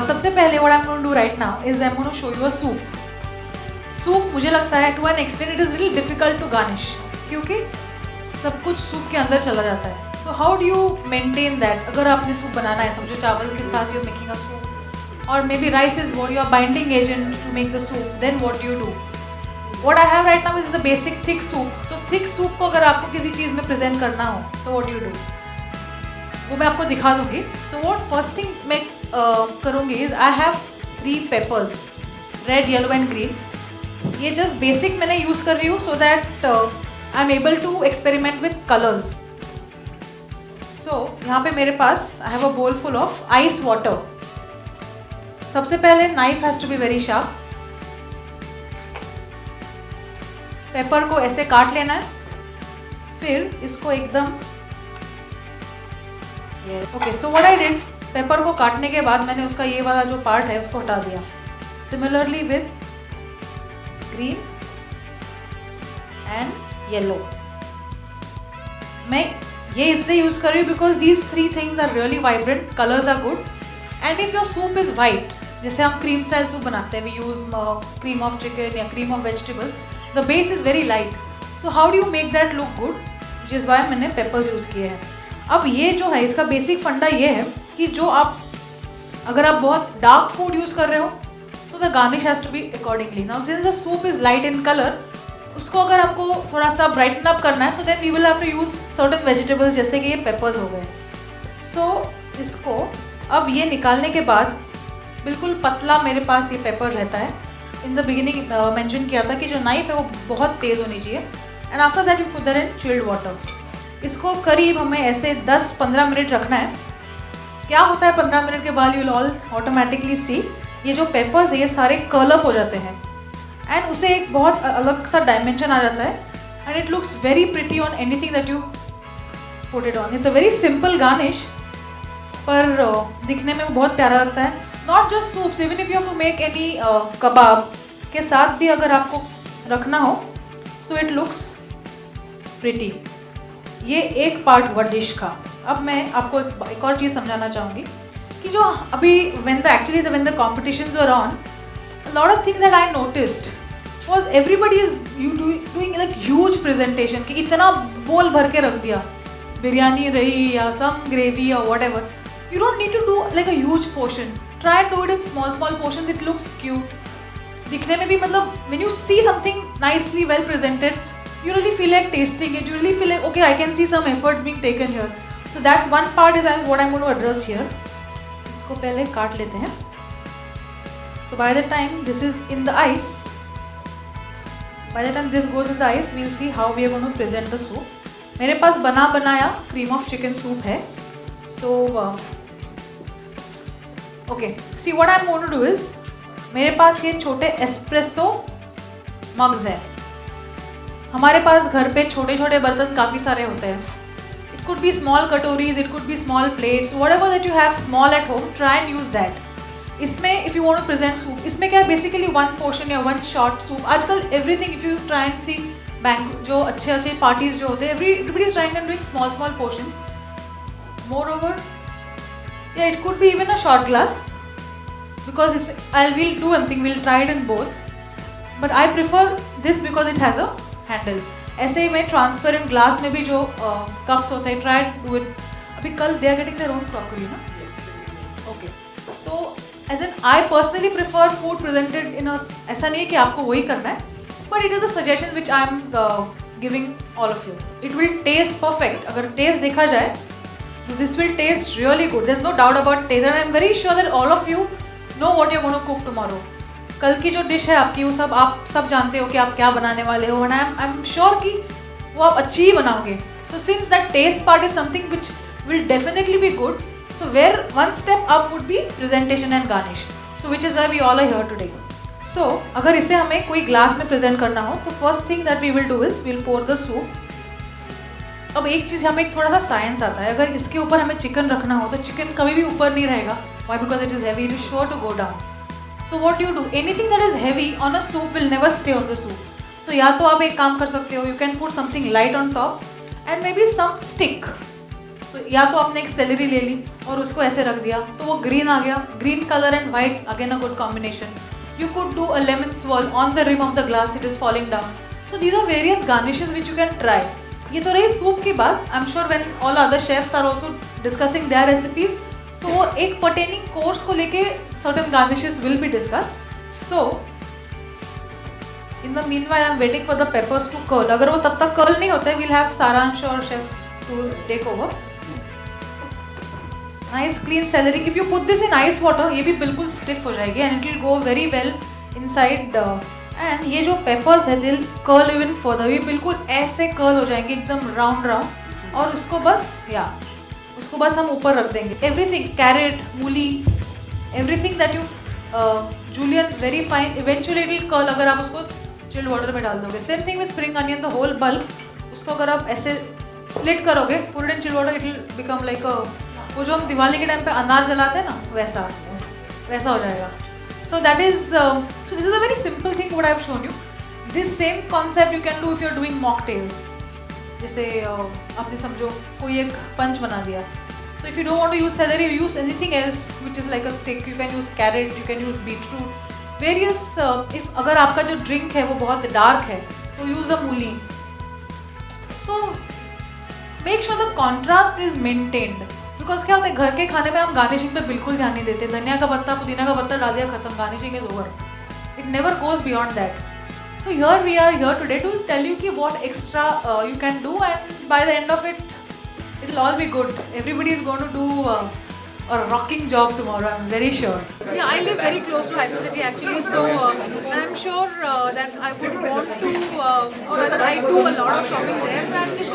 सबसे पहले what I am going to do right now is I am going to show you a soup. Soup मुझे लगता है to an extent it is really difficult to garnish, क्योंकि सब कुछ सूप के अंदर चला जाता है. So how do you maintain that? अगर आपने सूप बनाना है, समझो चावल के साथ यू मेकिंग अ सूप, और maybe rice is what your binding agent to make the soup, then what you do? What I have right now is the basic thick soup. तो thick soup को अगर आपको किसी चीज़ में present करना हो तो व्हाट यू डू, वो मैं आपको दिखा दूंगी. सो व्हाट फर्स्ट थिंग मैं करूँगी is I have 3 peppers, red, yellow and green. ये जस्ट बेसिक मैंने यूज़ कर रही हूँ so that I am able to experiment with colours. So यहाँ पे मेरे पास आई हैव अ बोल फुल ऑफ आइस वाटर. सबसे पहले knife has to be very sharp. Pepper को ऐसे काट लेना है, फिर इसको एकदम okay. So what I did, pepper को काटने के बाद मैंने उसका ये वाला जो पार्ट है उसको हटा दिया. Similarly with green and yellow. मैं ये इसलिए यूज़ कर रही हूँ because these 3 things are really vibrant, colours are good. And if your soup is white, जैसे हम क्रीम स्टाइल सूप बनाते हैं, we use cream of chicken या cream of vegetable, the base is very light. So how do you make that look good, which is why मैंने peppers use किए हैं. अब ये जो है इसका बेसिक फंडा ये है कि जो आप अगर आप बहुत डार्क फूड यूज़ कर रहे हो so the garnish has to be accordingly. Now since the soup is light in color, उसको अगर आपको थोड़ा सा ब्राइटन अप करना है, so then we will have to use certain vegetables, जैसे कि ये पेपर्स हो गए. so इसको अब ये निकालने के बाद बिल्कुल पतला मेरे पास ये पेपर रहता है. इन द बिगिनिंग मेंशन किया था कि जो नाइफ है वो बहुत तेज़ होनी चाहिए. And after that you put that in chilled water. इसको करीब हमें ऐसे 10-15 मिनट रखना है. क्या होता है 15 मिनट के बाद, यू विल ऑल ऑटोमेटिकली सी ये जो पेपर्स है ये सारे कर्ल अप हो जाते हैं एंड उसे एक बहुत अलग सा डायमेंशन आ जाता है. And it looks very pretty on anything that you put it on. It's a very simple garnish, पर दिखने में बहुत प्यारा लगता है. Not just soups, even if you have to make any kebab के साथ भी अगर आपको रखना हो, सो इट लुक्स प्रिटी. ये एक पार्ट हुआ डिश का. अब मैं आपको एक और चीज़ समझाना चाहूँगी कि जो अभी when the competitions were on, a lot of things that I noticed was everybody is doing like huge presentation कि इतना बोल भर के रख दिया, बिरयानी रही या some gravy or whatever. You don't need to do like a huge portion. Try and do it in small portions. It looks cute. दिखने में भी मतलब when you see something nicely well presented, you really feel like tasting it. You really feel like okay, I can see some efforts being taken here. So that one part is what I'm going to address here. इसको पहले काट लेते हैं. So by the time this is in the ice, by the time this goes in the ice, we'll see how we are going to present the soup. मेरे पास बना बनाया cream of chicken soup है. So okay, see what I'm going to do is, मेरे पास ये छोटे espresso mugs हैं. हमारे पास घर पे छोटे छोटे बर्तन काफ़ी सारे होते हैं. It could be small katoris, it could be small plates, whatever that you have small at home, try and use that. इसमें if you want to present soup, इसमें क्या है basically one portion या one short soup. आजकल everything if you try and see bank जो अच्छे parties जो होते हैं, everybody is trying and doing small portions. Moreover, yeah, it could be even a short glass, because we'll do one thing, we'll try it in both, but I prefer this because it has a handle. ऐसे ही मैं transparent glass में भी जो cups होते हैं, try do it. अभी कल they are getting their own crockery ना. Okay, so as an I personally prefer food presented in a, ऐसा नहीं है कि आपको वही करना है, but it is a suggestion which I am giving all of you. It will taste perfect. अगर टेस्ट देखा जाए तो this will taste really good. There is no doubt about taste and I am very sure that all of you know what you are going to cook tomorrow. कल की जो dish है आपकी, वो सब आप सब जानते हो कि आप क्या बनाने वाले हो, एंड आई एम श्योर कि वो आप अच्छी ही बनाओगे. So since that taste part is something which will definitely be good, so where one step up would be presentation and garnish. So which is why we all are here today. So अगर इसे हमें कोई glass में present करना हो, तो first thing that we will do is will pour the soup. अब एक चीज़ हमें एक थोड़ा सा साइंस आता है. अगर इसके ऊपर हमें चिकन रखना हो तो चिकन कभी भी ऊपर नहीं रहेगा. Why? Because it is heavy, it is sure to go down. So what you do, anything that is heavy on a soup will never stay on the soup. So या तो आप एक काम कर सकते हो, you can put something light on top and maybe some stick. So या तो आपने एक celery ले ली, और उसको ऐसे रख दिया तो वो ग्रीन आ गया. Green colour and white again a good combination. You could do a lemon swirl on the rim of the glass, it is falling down. So these are various garnishes which you can try. ये तो रही soup की बात. I'm sure when all other chefs are also discussing their recipes, तो वो एक pertaining course को लेके certain garnishes will be discussed. So in the meanwhile I'm waiting for the peppers to curl. अगर वो तब तक curl नहीं होते, we'll have Saransh or chef to take over. Nice clean celery. If you put this in ice water, ये भी बिल्कुल stiff हो जाएगी and it will go very well inside. And ये जो peppers है, they'll curl even further. ये बिल्कुल ऐसे curl हो जाएंगे एकदम round round. और उसको बस हम ऊपर रख देंगे. Everything, carrot, मूली, everything that you julienne very fine. Eventually it will curl अगर आप उसको chilled water में डाल दोगे. Same thing with spring onion, the whole bulb. उसको अगर आप ऐसे slit करोगे, put it in chilled water, it will become like a वो जो हम दिवाली के टाइम पे अनार जलाते हैं ना वैसा हो जाएगा. So that is so this is a very simple thing what I have shown you. This same concept you can do if you are doing mocktails. जैसे आपने समझो कोई एक पंच बना दिया. So if you don't want to use celery, you use anything else which is like a stick. You can use carrot, you can use beetroot. Various if अगर आपका जो drink है वो बहुत dark है तो use a मूली. So make sure the contrast is maintained. Because क्या होता है घर के खाने में हम गार्निशिंग पे बिल्कुल ध्यान नहीं देते. धनिया का पत्ता पुदीना का पत्ता डाल दिया खत्म, garnishing is over. It never goes beyond that. So here we are here today to tell you कि what extra you can do and by the end of it it will all be good. Everybody is going to do a rocking job tomorrow, I'm very sure. Yeah, I live very close to Hypercity actually, so I'm sure that I would want to, or rather I do a lot of shopping there, and it's